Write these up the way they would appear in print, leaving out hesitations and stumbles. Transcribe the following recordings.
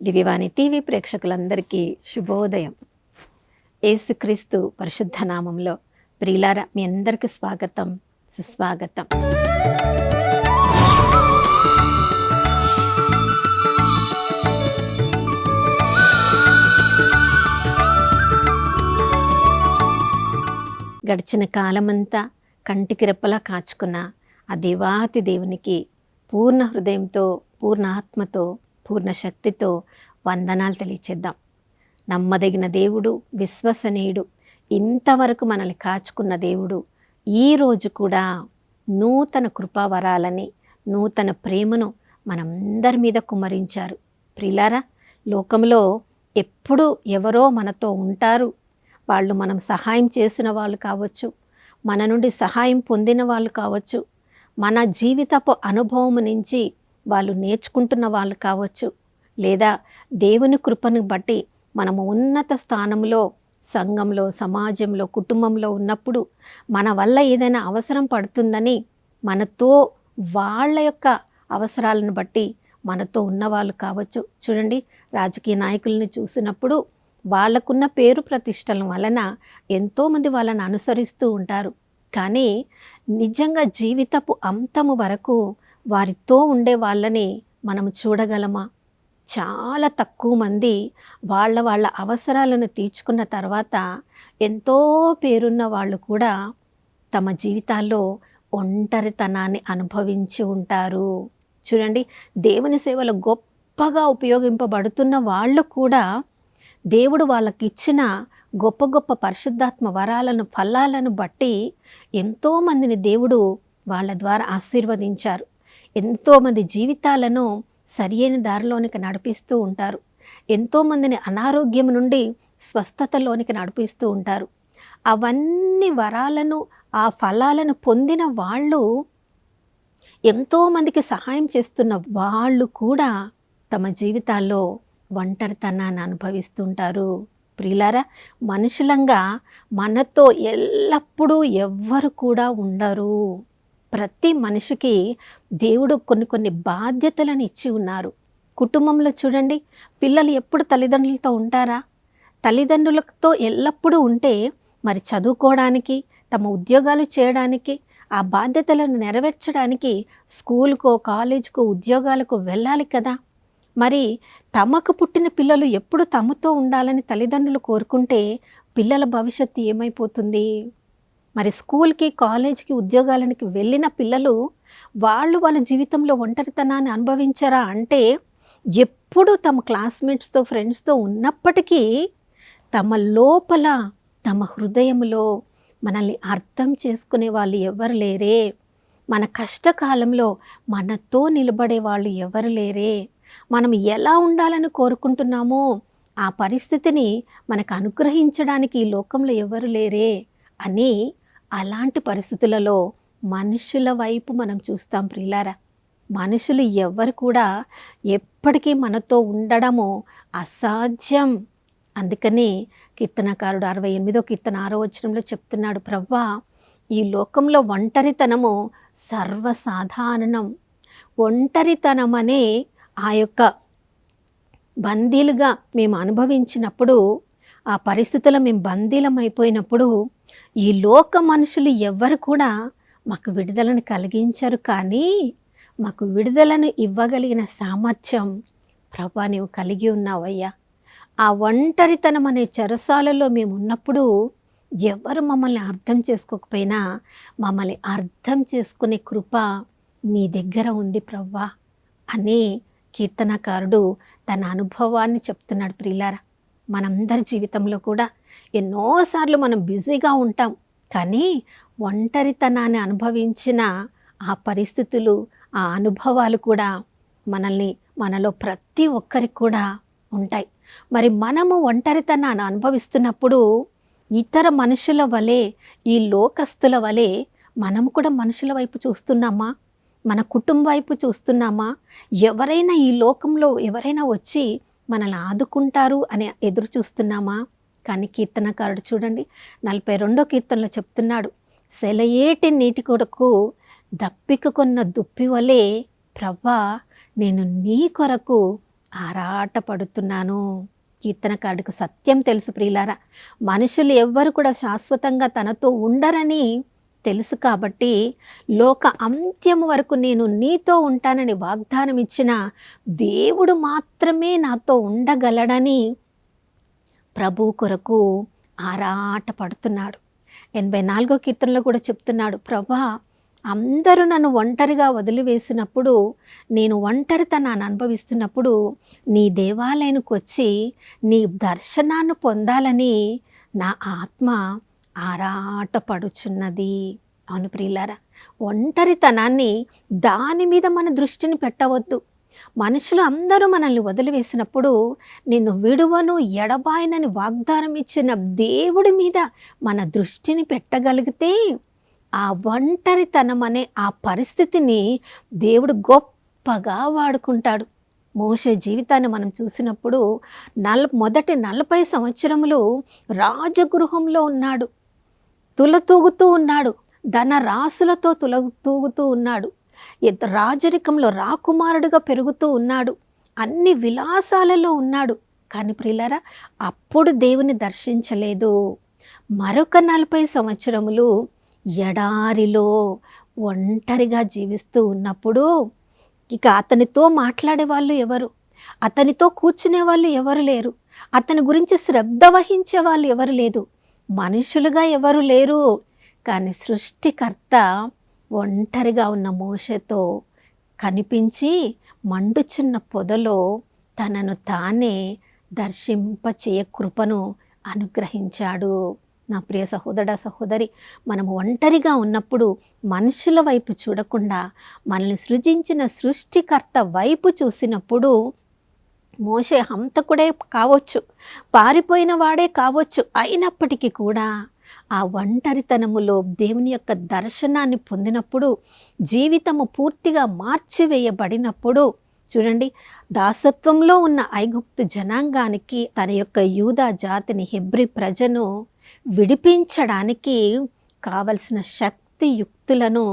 దివ్యవాణి TV ప్రేక్షకులందరికీ శుభోదయం. యేసుక్రీస్తు పరిశుద్ధ నామంలో ప్రియులారా, మీ అందరికీ స్వాగతం, సుస్వాగతం. గడిచిన కాలమంతా కంటికి రెప్పలా కాచుకున్న ఆ దేవాతి దేవునికి పూర్ణ హృదయంతో, పూర్ణ ఆత్మతో, పూర్ణ శక్తితో వందనాలు తెలియచేద్దాం. నమ్మదగిన దేవుడు, విశ్వసనీయుడు, ఇంతవరకు మనల్ని కాచుకున్న దేవుడు ఈరోజు కూడా నూతన కృపావరాలని, నూతన ప్రేమను మనందరి మీద కుమ్మరించారు. ప్రియులారా, లోకంలో ఎప్పుడు ఎవరో మనతో ఉంటారు. వాళ్ళు మనం సహాయం చేసిన వాళ్ళు కావచ్చు, మన నుండి సహాయం పొందిన వాళ్ళు కావచ్చు, మన జీవితపు అనుభవం నుంచి వాళ్ళు నేర్చుకుంటున్న వాళ్ళు కావచ్చు, లేదా దేవుని కృపను బట్టి మనము ఉన్నత స్థానంలో, సంఘంలో, సమాజంలో, కుటుంబంలో ఉన్నప్పుడు మన వల్ల ఏదైనా అవసరం పడుతుందని మనతో వాళ్ళ యొక్క అవసరాలను బట్టి మనతో ఉన్నవాళ్ళు కావచ్చు. చూడండి, రాజకీయ నాయకులను చూసినప్పుడు వాళ్ళకున్న పేరు ప్రతిష్టల వలన ఎంతోమంది వాళ్ళని అనుసరిస్తూ ఉంటారు. కానీ నిజంగా జీవితపు అంతము వరకు వారితో ఉండే వాళ్ళని మనము చూడగలమా? చాలా తక్కువ మంది వాళ్ళ అవసరాలను తీర్చుకున్న తర్వాత ఎంతో పేరున్న వాళ్ళు కూడా తమ జీవితాల్లో ఒంటరితనాన్ని అనుభవించి ఉంటారు. చూడండి, దేవుని సేవలో గొప్పగా ఉపయోగింపబడుతున్న వాళ్ళు కూడా దేవుడు వాళ్ళకి ఇచ్చిన గొప్ప గొప్ప పరిశుద్ధాత్మ వరాలను, ఫలాలను బట్టి ఎంతోమందిని దేవుడు వాళ్ళ ద్వారా ఆశీర్వదించారు. ఎంతోమంది జీవితాలను సరియైన దారిలోనికి నడిపిస్తూ ఉంటారు. ఎంతోమందిని అనారోగ్యం నుండి స్వస్థతలోనికి నడిపిస్తూ ఉంటారు. అవన్నీ వరాలను, ఆ ఫలాలను పొందిన వాళ్ళు, ఎంతోమందికి సహాయం చేస్తున్న వాళ్ళు కూడా తమ జీవితాల్లో ఒంటరితనాన్ని అనుభవిస్తుంటారు. ప్రియులారా, మనుషులంగా మనతో ఎల్లప్పుడూ ఎవ్వరు కూడా ఉండరు. ప్రతి మనిషికి దేవుడు కొన్ని బాధ్యతలను ఇచ్చి ఉన్నారు. కుటుంబంలో చూడండి, పిల్లలు ఎప్పుడు తల్లిదండ్రులతో ఉంటారా? తల్లిదండ్రులతో ఎల్లప్పుడూ ఉంటే మరి చదువుకోవడానికి, తమ ఉద్యోగాలు చేయడానికి, ఆ బాధ్యతలను నెరవేర్చడానికి స్కూల్కో, కాలేజీకో, ఉద్యోగాలకు వెళ్ళాలి కదా. మరి తమకు పుట్టిన పిల్లలు ఎప్పుడు తమతో ఉండాలని తల్లిదండ్రులు కోరుకుంటే పిల్లల భవిష్యత్తు ఏమైపోతుంది? మరి స్కూల్కి, కాలేజీకి, ఉద్యోగాలకి వెళ్ళిన పిల్లలు వాళ్ళ జీవితంలో ఒంటరితనాన్ని అనుభవించారా అంటే, ఎప్పుడు తమ క్లాస్మేట్స్తో, ఫ్రెండ్స్తో ఉన్నప్పటికీ తమ లోపల, తమ హృదయంలో మనల్ని అర్థం చేసుకునే వాళ్ళు ఎవరు లేరే. మన కష్టకాలంలో మనతో నిలబడే వాళ్ళు ఎవరు లేరే. మనం ఎలా ఉండాలని కోరుకుంటున్నామో ఆ పరిస్థితిని మనకు అనుగ్రహించడానికి ఈ లోకంలో ఎవరు లేరే అని, అలాంటి పరిస్థితులలో మనుషుల వైపు మనం చూస్తాం. ప్రియులారా, మనుషులు ఎవరు కూడా ఎప్పటికీ మనతో ఉండడము అసాధ్యం. అందుకని కీర్తనకారుడు 68వ కీర్తన 6వ వచనంలో చెప్తున్నాడు, ప్రవ్వా, ఈ లోకంలో ఒంటరితనము సర్వసాధారణం. ఒంటరితనం అనే ఆ యొక్క బందీలుగా మేము అనుభవించినప్పుడు, ఆ పరిస్థితుల్లో మేము బందీలం అయిపోయినప్పుడు ఈ లోక మనుషులు ఎవ్వరు కూడా మాకు విడుదలను కలిగించరు. కానీ మాకు విడుదలను ఇవ్వగలిగిన సామర్థ్యం ప్రభా నీవు కలిగి ఉన్నావయ్యా. ఆ ఒంటరితనం అనే చెరసాలలో మేము ఉన్నప్పుడు ఎవరు మమ్మల్ని అర్థం చేసుకోకపోయినా మమ్మల్ని అర్థం చేసుకునే కృప నీ దగ్గర ఉంది ప్రభా అని కీర్తనకారుడు తన అనుభవాన్ని చెప్తున్నాడు. ప్రియులారా, మనందరి జీవితంలో కూడా ఎన్నోసార్లు మనం బిజీగా ఉంటాం, కానీ ఒంటరితనాన్ని అనుభవించిన ఆ పరిస్థితులు, ఆ అనుభవాలు కూడా మనలో ప్రతి ఒక్కరికి కూడా ఉంటాయి. మరి మనము ఒంటరితనాన్ని అనుభవిస్తున్నప్పుడు ఇతర మనుషుల వలె, ఈ లోకస్తుల వలె మనము కూడా మనుషుల వైపు చూస్తున్నామా? మన కుటుంబం వైపు చూస్తున్నామా? ఎవరైనా ఈ లోకంలో ఎవరైనా వచ్చి మనల్ని ఆదుకుంటారు అని ఎదురు చూస్తున్నామా? కానీ కీర్తనకారుడు చూడండి, 42వ కీర్తనలో చెప్తున్నాడు, సెలయేటి నీటి కొరకు దప్పిక కొన్న దుప్పి వలె ప్రవ్వా నేను నీ కొరకు ఆరాటపడుతున్నాను. కీర్తనకారుడికి సత్యం తెలుసు ప్రియులారా. మనుషులు ఎవ్వరు కూడా శాశ్వతంగా తనతో ఉండరని తెలుసు కాబట్టి, లోక అంత్యము వరకు నేను నీతో ఉంటానని వాగ్దానం ఇచ్చిన దేవుడు మాత్రమే నాతో ఉండగలడని ప్రభు కొరకు ఆరాటపడుతున్నాడు. 84వ కీర్తనలో కూడా చెప్తున్నాడు, ప్రభా అందరూ నన్ను ఒంటరిగా వదిలివేసినప్పుడు, నేను ఒంటరితనాన్ని అనుభవిస్తున్నప్పుడు నీ దేవాలయానికి వచ్చి నీ దర్శనాన్ని పొందాలని నా ఆత్మ ఆరాటపడుచున్నది. అవును ప్రియులారా, ఒంటరితనాన్ని దాని మీద మన దృష్టిని పెట్టవద్దు. మనుషులు అందరూ మనల్ని వదిలివేసినప్పుడు నిన్ను విడువను ఎడబాయనని వాగ్దానం ఇచ్చిన దేవుడి మీద మన దృష్టిని పెట్టగలిగితే ఆ ఒంటరితనం అనే ఆ పరిస్థితిని దేవుడు గొప్పగా వాడుకుంటాడు. మోషే జీవితాన్ని మనం చూసినప్పుడు మొదటి 40 సంవత్సరములు రాజగృహంలో ఉన్నాడు, తులతూగుతూ ఉన్నాడు, ధన రాసులతో తులతూగుతూ ఉన్నాడు, రాజరికంలో రాకుమారుడుగా పెరుగుతూ ఉన్నాడు, అన్ని విలాసాలలో ఉన్నాడు. కానీ ప్రియులారా, అప్పుడు దేవుని దర్శించలేదు. మరొక 40 సంవత్సరములు ఎడారిలో ఒంటరిగా జీవిస్తూ ఉన్నప్పుడు ఇక అతనితో మాట్లాడే వాళ్ళు ఎవరు, అతనితో కూర్చునే వాళ్ళు ఎవరు లేరు, అతని గురించి శ్రద్ధ వహించే వాళ్ళు ఎవరు లేదు, మనుషులుగా ఎవరు లేరు. కానీ సృష్టికర్త ఒంటరిగా ఉన్న మోషేతో కనిపించి మండుచున్న పొదలో తనను తానే దర్శింపచేయ కృపను అనుగ్రహించాడు. నా ప్రియ సహోదర సహోదరి, మనము ఒంటరిగా ఉన్నప్పుడు మనుషుల వైపు చూడకుండా మనల్ని సృజించిన సృష్టికర్త వైపు చూసినప్పుడు, మోషే హంతకుడే కావచ్చు, పారిపోయిన వాడే కావచ్చు, అయినప్పటికీ కూడా ఆ ఒంటరితనములో దేవుని యొక్క దర్శనాన్ని పొందినప్పుడు, జీవితము పూర్తిగా మార్చివేయబడినప్పుడు, చూడండి, దాసత్వంలో ఉన్న ఐగుప్తు జనాంగానికి తన యొక్క యూదా జాతిని, హెబ్రీ ప్రజను విడిపించడానికి కావలసిన శక్తియుక్తులను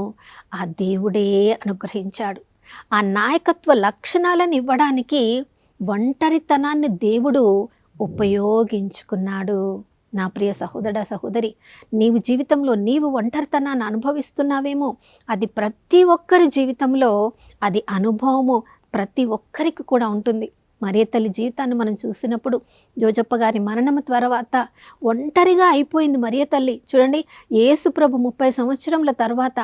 ఆ దేవుడే అనుగ్రహించాడు. ఆ నాయకత్వ లక్షణాలను ఇవ్వడానికి ఒంటరితనాన్ని దేవుడు ఉపయోగించుకున్నాడు. నా ప్రియ సహోదర సహోదరి, నీవు జీవితంలో నీవు ఒంటరితనాన్ని అనుభవిస్తున్నావేమో, అది ప్రతి ఒక్కరి జీవితంలో అది అనుభవము ప్రతి ఒక్కరికి కూడా ఉంటుంది. మరియ తల్లి జీవితాన్ని మనం చూసినప్పుడు, జోజప్ప గారి మరణం తర్వాత ఒంటరిగా అయిపోయింది మరియ తల్లి. చూడండి, యేసు ప్రభు 30 సంవత్సరముల తర్వాత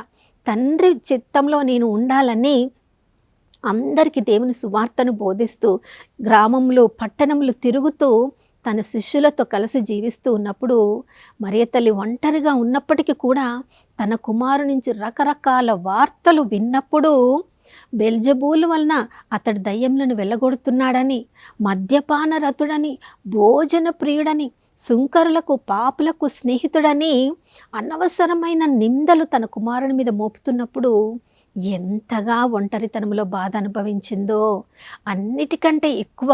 తండ్రి చిత్తంలో నేను ఉండాలని అందరికీ దేవుని సువార్తను బోధిస్తూ గ్రామంలో పట్టణంలో తిరుగుతూ తన శిష్యులతో కలిసి జీవిస్తూ ఉన్నప్పుడు, మరియ తల్లి ఒంటరిగా ఉన్నప్పటికీ కూడా తన కుమారు నుంచి రకరకాల వార్తలు విన్నప్పుడు, బెల్జబూలు వలన అతడు దయ్యములను వెళ్ళగొడుతున్నాడని, మద్యపాన రతుడని, భోజన ప్రియుడని, సుంకరులకు పాపులకు స్నేహితుడని అనవసరమైన నిందలు తన కుమారుని మీద మోపుతున్నప్పుడు ఎంతగా ఒంటరితనంలో బాధ అనుభవించిందో. అన్నిటికంటే ఎక్కువ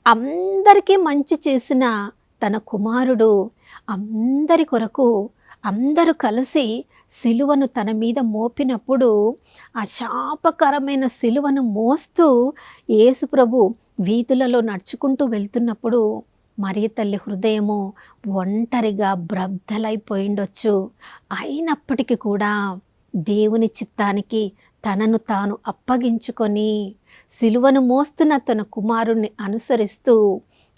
అందరికీ మంచి చేసిన తన కుమారుడు అందరి కొరకు అందరూ కలిసి సిలువను తన మీద మోపినప్పుడు, ఆ శాపకరమైన సిలువను మోస్తూ యేసుప్రభు వీధులలో నడుచుకుంటూ వెళ్తున్నప్పుడు మరియ తల్లి హృదయము ఒంటరిగా బ్రద్దలైపోయిండొచ్చు. అయినప్పటికీ కూడా దేవుని చిత్తానికి తనను తాను అప్పగించుకొని సిలువను మోస్తున్న తన కుమారుణ్ణి అనుసరిస్తూ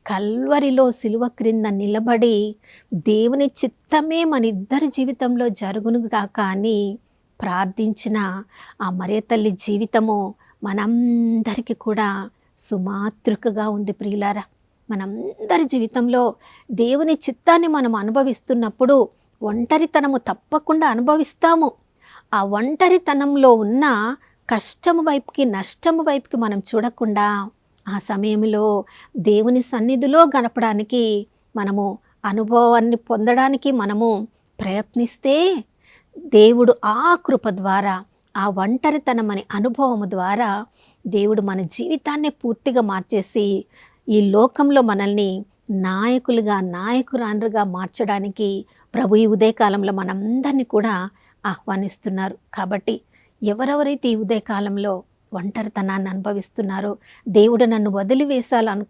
కల్వరిలో సిలువ క్రింద నిలబడి, దేవుని చిత్తమే మన ఇద్దరి జీవితంలో జరుగునుగాక అని ప్రార్థించిన ఆ మరియ తల్లి జీవితము మనందరికీ కూడా సుమాతృకగా ఉంది ప్రియులారా. మనందరి జీవితంలో దేవుని చిత్తాన్ని మనం అనుభవిస్తున్నప్పుడు ఒంటరితనము తప్పకుండా అనుభవిస్తాము. ఆ ఒంటరితనంలో ఉన్న కష్టము వైపుకి, నష్టము వైపుకి మనం చూడకుండా ఆ సమయంలో దేవుని సన్నిధిలో గడపడానికి, మనము అనుభవాన్ని పొందడానికి మనము ప్రయత్నిస్తే, దేవుడు ఆ కృప ద్వారా, ఆ ఒంటరితనం అనే అనుభవము ద్వారా దేవుడు మన జీవితాన్ని పూర్తిగా మార్చేసి ఈ లోకంలో మనల్ని నాయకులుగా, నాయకురాండ్రుగా మార్చడానికి ప్రభు ఈ ఉదయకాలంలో మనందరినీ కూడా ఆహ్వానిస్తున్నారు. కాబట్టి ఎవరెవరైతే ఈ ఉదయకాలంలో ఒంటరితనాన్ని అనుభవిస్తున్నారో, దేవుడు నన్ను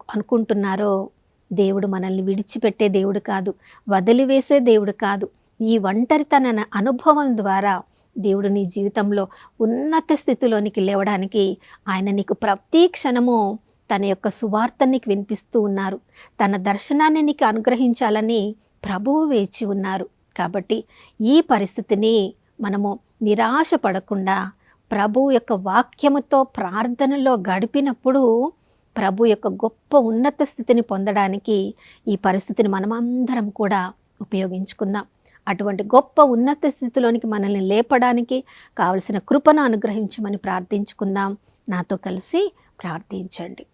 అనుకుంటున్నారో, దేవుడు మనల్ని విడిచిపెట్టే దేవుడు కాదు, వదిలివేసే దేవుడు కాదు. ఈ ఒంటరితన అనుభవం ద్వారా దేవుడు నీ జీవితంలో ఉన్నత స్థితిలోనికి లేవడానికి ఆయన నీకు ప్రతి క్షణము తన యొక్క సువార్తని నీకు వినిపిస్తూ ఉన్నారు. తన దర్శనాన్ని నీకు అనుగ్రహించాలని ప్రభువు వేచి ఉన్నారు. కాబట్టి ఈ పరిస్థితిని మనము నిరాశ పడకుండా ప్రభు యొక్క వాక్యముతో ప్రార్థనలో గడిపినప్పుడు ప్రభు యొక్క గొప్ప ఉన్నత స్థితిని పొందడానికి ఈ పరిస్థితిని మనమందరం కూడా ఉపయోగించుకుందాం. అటువంటి గొప్ప ఉన్నత స్థితిలోనికి మనల్ని లేపడానికి కావలసిన కృపను అనుగ్రహించమని ప్రార్థించుకుందాం. నాతో కలిసి ప్రార్థించండి.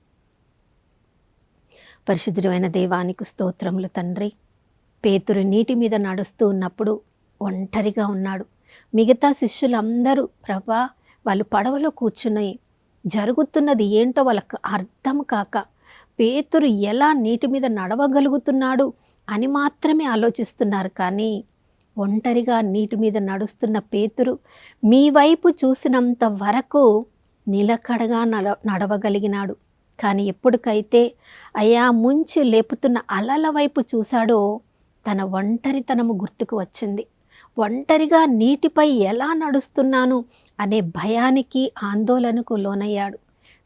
పరిశుద్ధమైన దేవానికి స్తోత్రములు తండ్రి. పేతురు నీటి మీద నడుస్తూ ఉన్నప్పుడు ఒంటరిగా ఉన్నాడు. మిగతా శిష్యులందరూ ప్రభా వాళ్ళు పడవలో కూర్చుని జరుగుతున్నది ఏంటో వాళ్ళకు అర్థం కాక పేతురు ఎలా నీటి మీద నడవగలుగుతున్నాడు అని మాత్రమే ఆలోచిస్తున్నారు. కానీ ఒంటరిగా నీటి మీద నడుస్తున్న పేతురు మీ వైపు చూసినంత వరకు నిలకడగా నడవగలిగినాడు. కానీ ఎప్పటికైతే అయా ముంచి లేపుతున్న అలల వైపు చూశాడో తన ఒంటరితనము గుర్తుకు వచ్చింది. ఒంటరిగా నీటిపై ఎలా నడుస్తున్నాను అనే భయానికి ఆందోళనకు లోనయ్యాడు.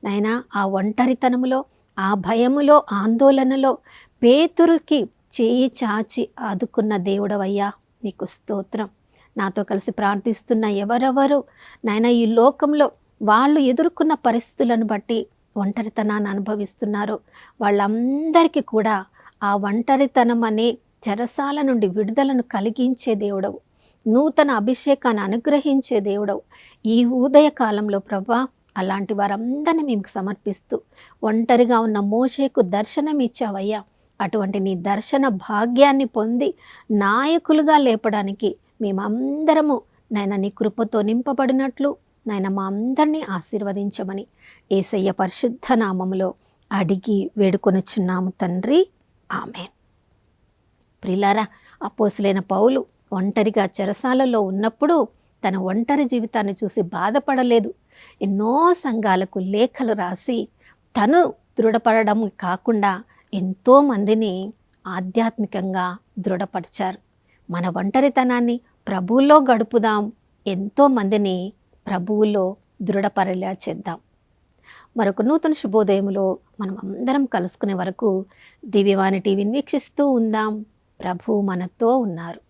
నాయనా, ఆ ఒంటరితనములో, ఆ భయములో, ఆందోళనలో పేతురుకి చేయి చాచి ఆదుకున్న దేవుడవయ్యా నీకు స్తోత్రం. నాతో కలిసి ప్రార్థిస్తున్న ఎవరెవరు నాయనా ఈ లోకంలో వాళ్ళు ఎదుర్కొన్న పరిస్థితులను బట్టి ఒంటరితనాన్ని అనుభవిస్తున్నారో వాళ్ళందరికీ కూడా ఆ ఒంటరితనం అనే చెరసాల నుండి విడుదలను కలిగించే దేవుడవు, నూతన అభిషేకాన్ని అనుగ్రహించే దేవుడవు. ఈ ఉదయ కాలంలో ప్రభా అలాంటి వారందరినీ మేము సమర్పిస్తూ ఒంటరిగా ఉన్న మోషేకు దర్శనం ఇచ్చావయ్యా. అటువంటి నీ దర్శన భాగ్యాన్ని పొంది నాయకులుగా లేపడానికి మేమందరము నాయన నీ కృపతో నింపబడినట్లు నాయన మా అందరినీ ఆశీర్వదించమని యేసయ్య పరిశుద్ధ నామములో అడిగి వేడుకొనుచున్నాము తండ్రి, ఆమేన్. ప్రియులారా, అపోస్తలుడైన పౌలు ఒంటరిగా చెరసాలలో ఉన్నప్పుడు తన ఒంటరి జీవితాన్ని చూసి బాధపడలేదు. ఎన్నో సంఘాలకు లేఖలు రాసి తను దృఢపడడం కాకుండా ఎంతోమందిని ఆధ్యాత్మికంగా దృఢపరిచారు. మన ఒంటరితనాన్ని ప్రభువులో గడుపుదాం, ఎంతోమందిని ప్రభువులో దృఢపరేలా చేద్దాం. మరొక నూతన శుభోదయములో మనం అందరం కలుసుకునే వరకు దివ్యవాణి టీవీని వీక్షిస్తూ ఉందాం. ప్రభువు మనతో ఉన్నారు.